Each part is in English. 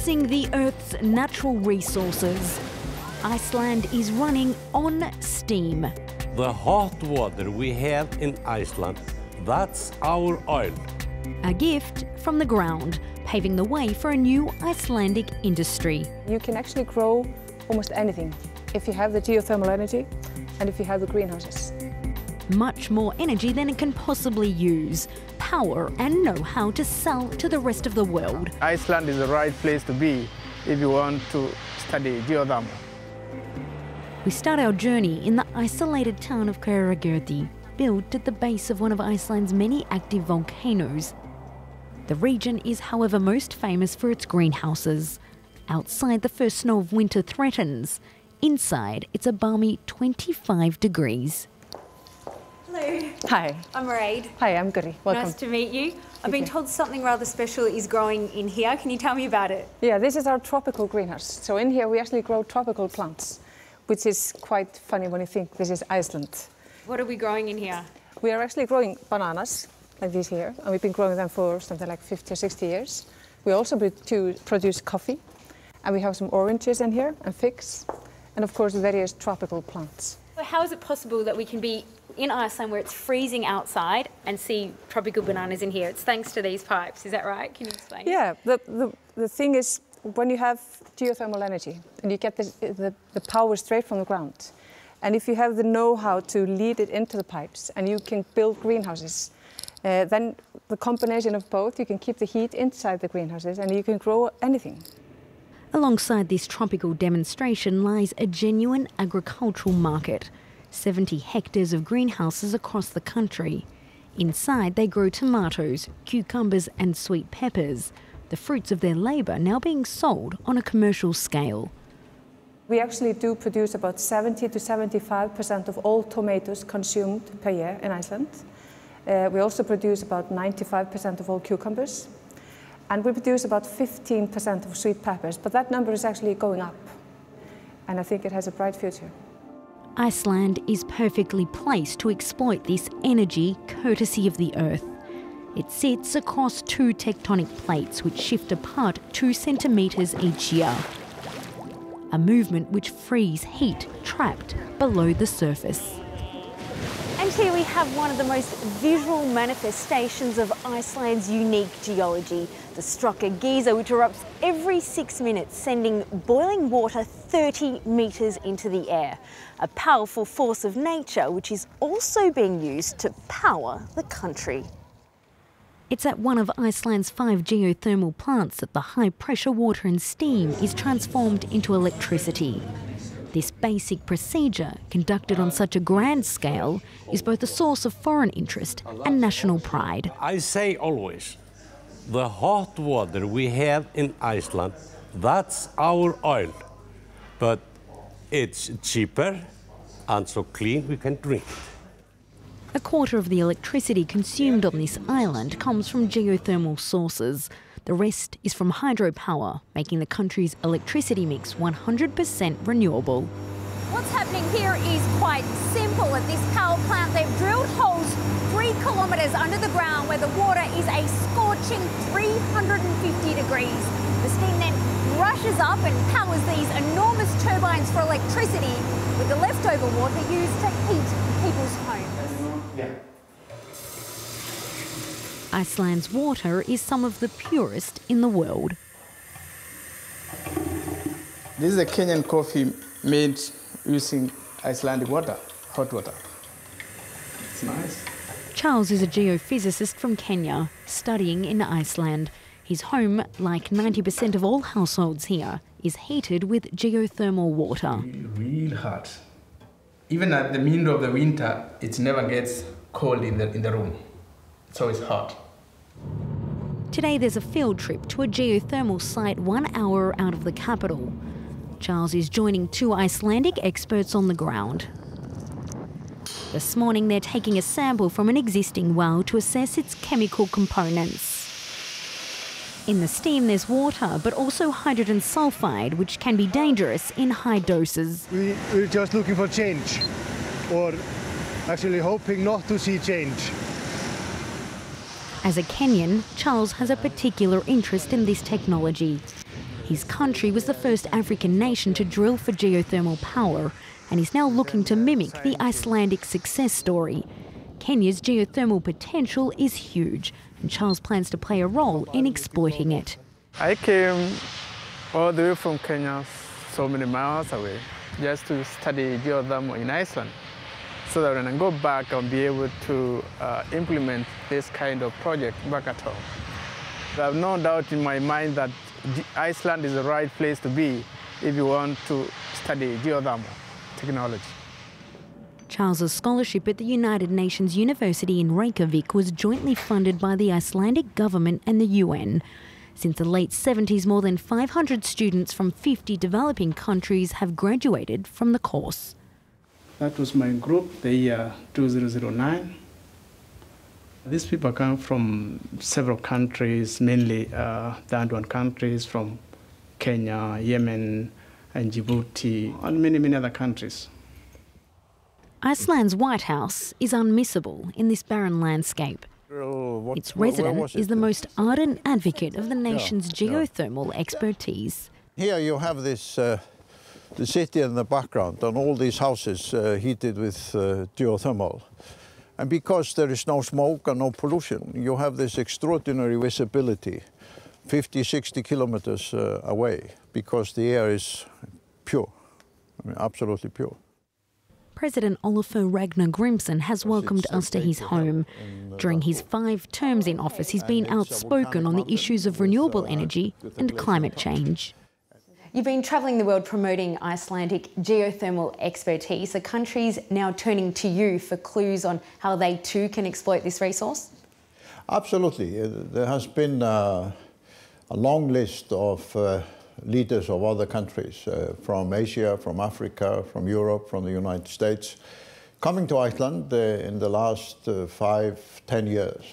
harnessing the Earth's natural resources. Iceland is running on steam. The hot water we have in Iceland, that's our oil. A gift from the ground, paving the way for a new Icelandic industry. You can actually grow almost anything if you have the geothermal energy and if you have the greenhouses. Much more energy than it can possibly use, power and know-how to sell to the rest of the world. Iceland is the right place to be if you want to study geothermal. We start our journey in the isolated town of Kjöt, built at the base of one of Iceland's many active volcanoes. The region is, however, most famous for its greenhouses. Outside, the first snow of winter threatens. Inside, it's a balmy 25 degrees. Hello. Hi. I'm Mairead. Hi, I'm Guri. Welcome. Nice to meet you. I've been told something rather special is growing in here. Can you tell me about it? Yeah, this is our tropical greenhouse. So in here we actually grow tropical plants, which is quite funny when you think this is Iceland. What are we growing in here? We are actually growing bananas, like these here, and we've been growing them for something like 50 or 60 years. We also produce coffee, and we have some oranges in here, and figs, and of course various tropical plants. So how is it possible that we can be in Iceland where it's freezing outside and see tropical bananas in here? It's thanks to these pipes, is that right? Can you explain? Yeah, the thing is, when you have geothermal energy and you get the power straight from the ground, and if you have the know-how to lead it into the pipes and you can build greenhouses, then the combination of both, you can keep the heat inside the greenhouses and you can grow anything. Alongside this tropical demonstration lies a genuine agricultural market. 70 hectares of greenhouses across the country. Inside they grow tomatoes, cucumbers and sweet peppers, the fruits of their labour now being sold on a commercial scale. We actually do produce about 70 to 75% of all tomatoes consumed per year in Iceland. We also produce about 95% of all cucumbers. And we produce about 15% of sweet peppers, but that number is actually going up. And I think it has a bright future. Iceland is perfectly placed to exploit this energy courtesy of the Earth. It sits across two tectonic plates which shift apart 2 centimetres each year. A movement which frees heat trapped below the surface. And here we have one of the most visual manifestations of Iceland's unique geology, the Strucker geyser, which erupts every 6 minutes, sending boiling water 30 metres into the air. A powerful force of nature which is also being used to power the country. It's at one of Iceland's 5 geothermal plants that the high-pressure water and steam is transformed into electricity. This basic procedure, conducted on such a grand scale, is both a source of foreign interest and national pride. I say always, the hot water we have in Iceland, that's our oil. But it's cheaper and so clean we can drink it. A quarter of the electricity consumed on this island comes from geothermal sources. The rest is from hydropower, making the country's electricity mix 100% renewable. What's happening here is quite simple. At this power plant, they've drilled holes 3 kilometres under the ground where the water is a scorching 350 degrees. The steam then rushes up and powers these enormous turbines for electricity, with the leftover water used to heat people's homes. Yeah. Iceland's water is some of the purest in the world. This is a Kenyan coffee made using Icelandic water, hot water. It's nice. Charles is a geophysicist from Kenya, studying in Iceland. His home, like 90% of all households here, is heated with geothermal water. Real hot. Even at the middle of the winter, it never gets cold in the room. So it's hot. Today there's a field trip to a geothermal site 1 hour out of the capital. Charles is joining 2 Icelandic experts on the ground. This morning they're taking a sample from an existing well to assess its chemical components. In the steam there's water, but also hydrogen sulfide, which can be dangerous in high doses. We're just looking for change, or actually hoping not to see change. As a Kenyan, Charles has a particular interest in this technology. His country was the first African nation to drill for geothermal power, and is now looking to mimic the Icelandic success story. Kenya's geothermal potential is huge, and Charles plans to play a role in exploiting it. I came all the way from Kenya, so many miles away, just to study geothermal in Iceland, so that when I go back, I'll be able to implement this kind of project back at home. I have no doubt in my mind that Iceland is the right place to be if you want to study geothermal technology. Charles's scholarship at the United Nations University in Reykjavik was jointly funded by the Icelandic government and the UN. Since the late 70s, more than 500 students from 50 developing countries have graduated from the course. That was my group, the year 2009. These people come from several countries, mainly the Andean countries, from Kenya, Yemen, and Djibouti, and many, many other countries. Iceland's White House is unmissable in this barren landscape. Its resident is the most ardent advocate of the nation's geothermal expertise. Here you have this the city in the background and all these houses heated with geothermal. And because there is no smoke and no pollution, you have this extraordinary visibility 50, 60 kilometers away, because the air is pure, I mean, absolutely pure. President OLAFUR RAGNAR GRÍMSSON has welcomed us to his home. During his 5 terms in office, he's been outspoken on the issues of renewable energy and climate change. You've been travelling the world promoting Icelandic geothermal expertise. Are countries now turning to you for clues on how they too can exploit this resource? Absolutely. There has been a long list of leaders of other countries, from Asia, from Africa, from Europe, from the United States, coming to Iceland in the last 5-10 years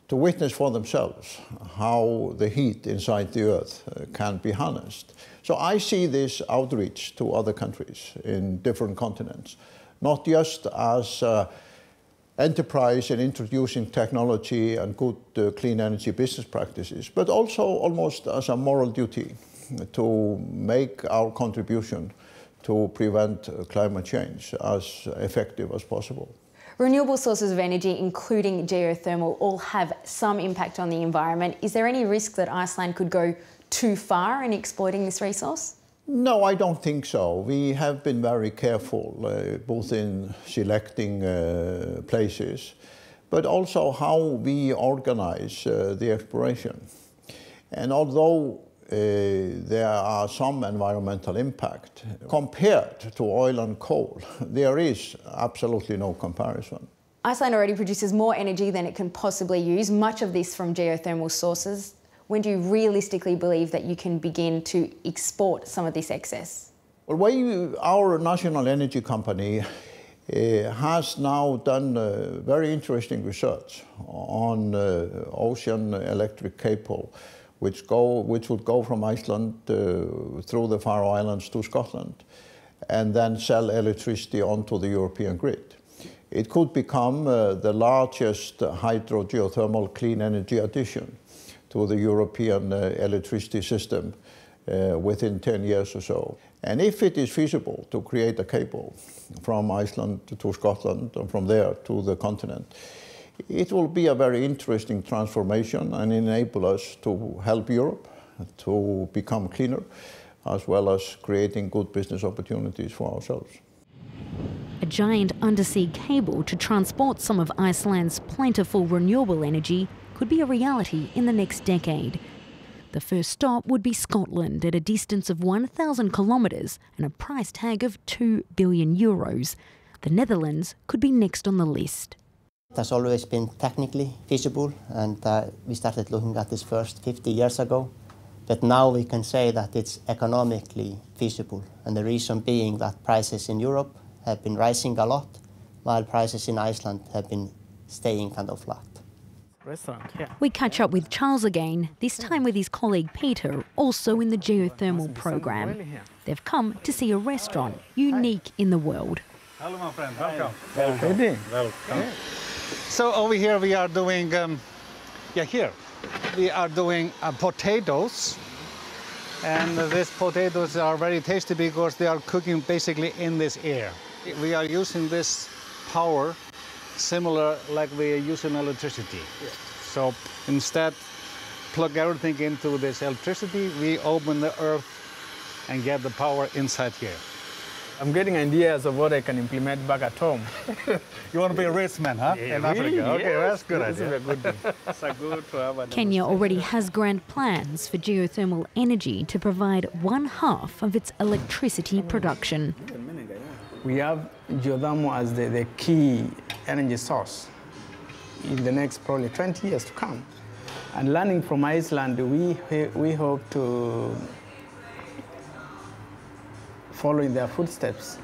to witness for themselves how the heat inside the earth can be harnessed. So I see this outreach to other countries in different continents, not just as enterprise in introducing technology and good clean energy business practices, but also almost as a moral duty to make our contribution to prevent climate change as effective as possible. Renewable sources of energy, including geothermal, all have some impact on the environment. Is there any risk that Iceland could go too far in exploiting this resource? No, I don't think so. We have been very careful, both in selecting places, but also how we organize the exploration. And although there are some environmental impact, compared to oil and coal, there is absolutely no comparison. Iceland already produces more energy than it can possibly use, much of this from geothermal sources. When do you realistically believe that you can begin to export some of this excess? Well, our national energy company has now done very interesting research on ocean electric cable, which would go from Iceland through the Faroe Islands to Scotland, and then sell electricity onto the European grid. It could become the largest hydro-geothermal clean energy addition to the European electricity system within 10 years or so. And if it is feasible to create a cable from Iceland to Scotland and from there to the continent, it will be a very interesting transformation and enable us to help Europe to become cleaner, as well as creating good business opportunities for ourselves. A giant undersea cable to transport some of Iceland's plentiful renewable energy could be a reality in the next decade. The first stop would be Scotland at a distance of 1,000 kilometres and a price tag of €2 billion. The Netherlands could be next on the list. It has always been technically feasible, and we started looking at this first 50 years ago. But now we can say that it's economically feasible, and the reason being that prices in Europe have been rising a lot, while prices in Iceland have been staying kind of flat. We catch up with Charles again, this time with his colleague Peter, also in the geothermal program. They've come to see a restaurant unique in the world. Hello, my friend. Welcome. Welcome. So over here we are doing, we are doing potatoes And these potatoes are very tasty because they are cooking basically in this air. We are using this power similar like we use in electricity. Yeah. So instead, plug everything into this electricity, we open the earth and get the power inside here. I'm getting ideas of what I can implement back at home. You want to be a rich man, huh? Yeah, in Africa? really? Okay, Yes. that's good This idea. is a good thing. It's a good to have an Kenya already has grand plans for geothermal energy to provide 1/2 of its electricity production. We have geothermal as the key energy source in the next probably 20 years to come. And learning from Iceland, we hope to follow in their footsteps.